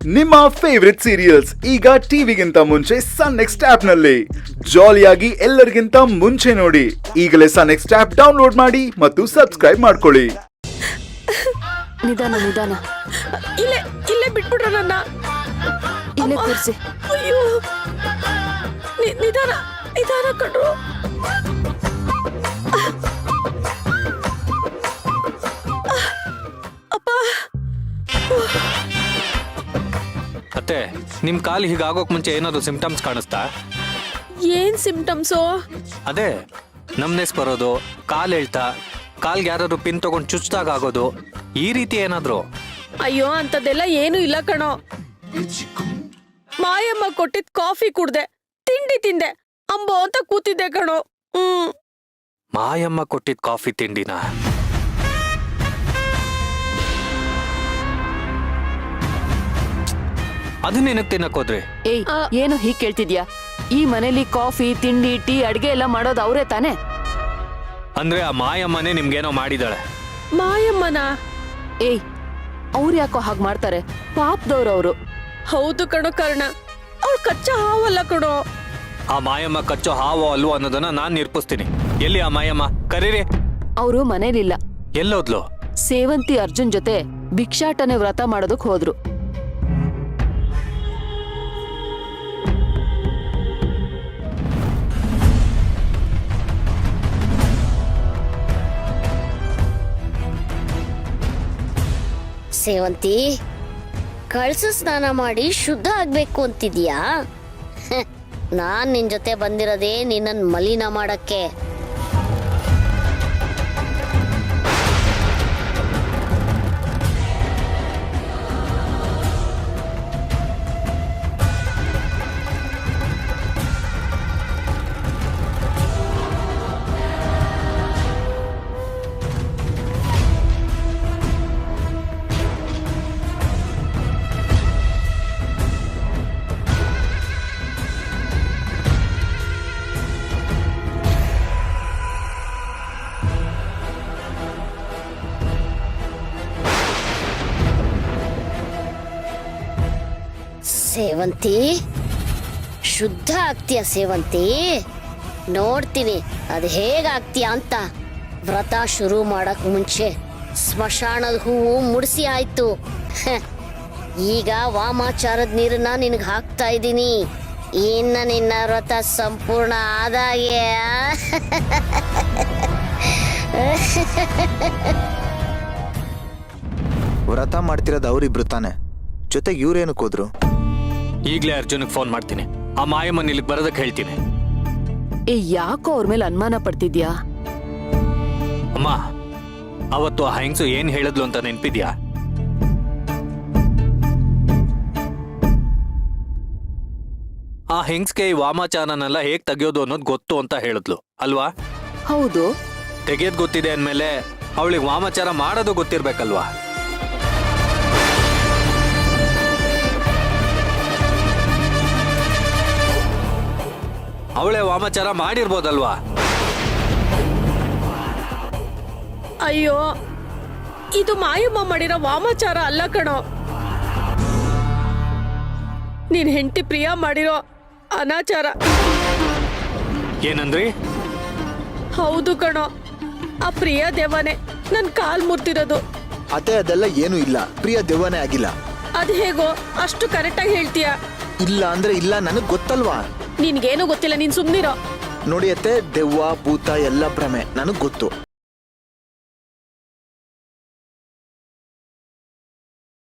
ನಿಮ್ಮ favourite serials ಈಗ ಟಿವಿಗಿಂತ ಮುಂಚೆ ಸನ್ ನೆಕ್ಸ್ಟ್ ಆಪ್ ನಲ್ಲಿ ಜಾಲಿಯಾಗಿ ಎಲ್ಲರಿಗಿಂತ ಮುಂಚೆ ನೋಡಿ. ಈಗಲೇ ಸನ್ ನೆಕ್ಸ್ಟ್ ಆಪ್ ಡೌನ್ಲೋಡ್ ಮಾಡಿ ಮತ್ತು ಸಬ್ಸ್ಕ್ರೈಬ್ ಮಾಡ್ಕೊಳ್ಳಿ. ನಿಧಾನ ನಿಧಾನ. ಇಲ್ಲೇ ಇಲ್ಲೇ ಬಿಟ್ಬಿಡ್ರ ನನ್ನ. ಇಲ್ಲೇ ಕೂರ್ಸಿ. ಅಯ್ಯೋ ನಿಧಾನ ನಿಧಾನ ಕಣ್ರು. ಅಪ್ಪ ಅತ್ತೆ, ನಿಮ್ ಕಾಲು ಹೀಗಾಗೋಕ್ ಮುಂಚೆ ಏನಾದ್ರು ಸಿಂಪ್ಟಮ್ಸ್ ಕಾಣಿಸ್ತಾ? ಏನ್ ಸಿಂಪ್ಟಮ್ಸು? ಅದೇ ನಮ್ನೆಸ್ ಬರೋದು, ಕಾಲ್ ಹೇಳ್ತಾ, ಕಾಲ್ಗೆ ಯಾರು ಪಿನ್ ತಗೊಂಡ್ ಚುಚ್ಚಾಗ ಆಗೋದು, ಈ ರೀತಿ ಏನಾದ್ರು? ಅಯ್ಯೋ ಅಂತದೆಲ್ಲ ಏನು ಇಲ್ಲ ಕಣೋ. ಮಾಯಮ್ಮ ಕೊಟ್ಟಿದ್ ಕಾಫಿ ಕುಡ್ದೆ, ತಿಂಡಿ ತಿಂದೆ, ಅಂಬೋ ಅಂತ ಕೂತಿದ್ದೆ ಕಣೋ. ಮಾಯಮ್ಮ ಕೊಟ್ಟಿದ್ ಕಾಫಿ ತಿಂಡಿನ? ಅದನ್ನ ಏನಕ್ಕೆ ತಿನ್ನಕೋದ್ರಿ? ಏಯ್, ಏನು ಹೀಗ್ ಕೇಳ್ತಿದ್ಯಾ? ಈ ಮನೇಲಿ ಕಾಫಿ ತಿಂಡಿ ಟೀ ಅಡ್ಗೆ ಎಲ್ಲ ಮಾಡೋದು ಅವ್ರೇ ತಾನೆ? ಅಂದ್ರೆ ಆ ಮಾಯಮ್ಮನೇ ನಿಮ್ಗೇನೋ ಮಾಡಿದಾಳೆ? ಮಾಯಮ್ಮನ? ಏಯ್, ಅವ್ರು ಯಾಕೋ ಹಾಗ್ ಮಾಡ್ತಾರೆ? ಪಾಪದವ್ರು ಅವರು. ಹೌದು ಕಣೋ ಕರ್ಣ, ಅವ್ಳು ಕಚ್ಚಾ ಹಾವಲ್ಲ ಕಣೋ. ಆ ಮಾಯಮ್ಮ ಕಚ್ಚೋ ಹಾವೋ ಅಲ್ವೋ ಅನ್ನೋದನ್ನ ನಾನ್ ನಿರ್ಪಿಸ್ತೀನಿ. ಎಲ್ಲಿ ಆ ಮಾಯಮ್ಮ? ಕರೀರಿ. ಅವರು ಮನೇಲಿಲ್ಲ. ಎಲ್ಲೋದ್ಲು? ಸೇವಂತಿ ಅರ್ಜುನ್ ಜೊತೆ ಭಿಕ್ಷಾಟನೆ ವ್ರತ ಮಾಡೋದಕ್ ಹೋದ್ರು. ಸೇವಂತಿ, ಕಳಸ ಸ್ನಾನ ಮಾಡಿ ಶುದ್ಧ ಆಗ್ಬೇಕು ಅಂತಿದ್ಯಾ? ನಾನ್ ನಿನ್ ಜೊತೆ ಬಂದಿರೋದೇ ನಿನ್ನನ್ ಮಲಿನ ಮಾಡಕ್ಕೆ. ಸೇವಂತಿ, ಶುದ್ಧ ಆಗ್ತೀಯ ಸೇವಂತಿ? ನೋಡ್ತೀನಿ ಅದ್ ಹೇಗಾಗ್ತೀಯ ಅಂತ. ವ್ರತ ಶುರು ಮಾಡಕ್ ಮುಂಚೆ ಸ್ಮಶಾನದ ಹೂವು ಮುಡಿಸಿ ಆಯ್ತು. ಈಗ ವಾಮಾಚಾರದ ನೀರನ್ನ ನಿನಗೆ ಹಾಕ್ತಾ ಇದ್ದೀನಿ. ಇನ್ನ ನಿನ್ನ ವ್ರತ ಸಂಪೂರ್ಣ ಆದಾಗೆ. ವ್ರತ ಮಾಡ್ತಿರೋದು ಅವ್ರಿಬ್ರು ತಾನೆ, ಜೊತೆಗೆ ಇವ್ರೇನಕ್ಕೆ ಹೋದ್ರು? ಈಗ್ಲೇ ಅರ್ಜುನ್ಗೆ ಫೋನ್ ಮಾಡ್ತೀನಿ. ಆ ಮಾಯಮ್ಮನ್ ಇಲ್ಲಿಗೆ ಬರೋದಕ್ಕೆ ಹೇಳ್ತೀನಿ. ಏ, ಯಾಕೋ ಅವ್ರ ಮೇಲೆ ಅನುಮಾನ ಪಡ್ತಿದ್ಯಾ? ಅಮ್ಮ, ಅವತ್ತು ಆ ಹೆಂಗ್ಸು ಏನ್ ಹೇಳಿದ್ಲು ಅಂತ ನೆನ್ಪಿದ್ಯಾ? ಆ ಹೆಂಗ್ಸ್ಗೆ ಈ ವಾಮಾಚಾರನೆಲ್ಲ ಹೇಗ್ ತೆಗಿಯೋದು ಅನ್ನೋದು ಗೊತ್ತು ಅಂತ ಹೇಳಿದ್ಲು ಅಲ್ವಾ? ಹೌದು. ತೆಗೆಯೋದ್ ಗೊತ್ತಿದೆ ಅಂದ್ಮೇಲೆ ಅವಳಿಗೆ ವಾಮಾಚಾರ ಮಾಡೋದು ಗೊತ್ತಿರ್ಬೇಕಲ್ವಾ? ಅವಳೇ ವಾಮಾಚಾರ ಮಾಡಿರ್ಬೋದಲ್ವಾ? ಅಯ್ಯೋ, ಇದು ಮಾಯಮ್ಮ ಮಾಡಿರೋ ವಾಮಾಚಾರ ಅಲ್ಲ ಕಣೋ. ನೀನ್ ಹೆಂಡತಿ ಪ್ರಿಯ ಮಾಡಿರೋ ಅನಾಚಾರ. ಏನಂದ್ರಿ? ಹೌದು ಕಣೋ, ಆ ಪ್ರಿಯ ದೇವನೇ ನನ್ ಕಾಲ್ ಮುರ್ತಿರೋದು. ಅತ್ತೆ, ಅದೆಲ್ಲ ಏನೂ ಇಲ್ಲ. ಪ್ರಿಯ ದೆವ್ವನೇ ಆಗಿಲ್ಲ. ಅದ್ ಹೇಗೋ ಅಷ್ಟು ಕರೆಕ್ಟಾಗಿ ಹೇಳ್ತೀಯ? ಇಲ್ಲ ಅಂದ್ರೆ ಇಲ್ಲ, ನನಗ್ ಗೊತ್ತಲ್ವಾ? ನಿನ್ಗೇನು ಗೊತ್ತಿಲ್ಲ, ನೀನ್ ಸುಮ್ನಿರೋ. ನೋಡಿ ಅತ್ತೆ, ದೆವ್ವ ಭೂತ ಎಲ್ಲ ಭ್ರಮೆ, ನನಗ್ ಗೊತ್ತು.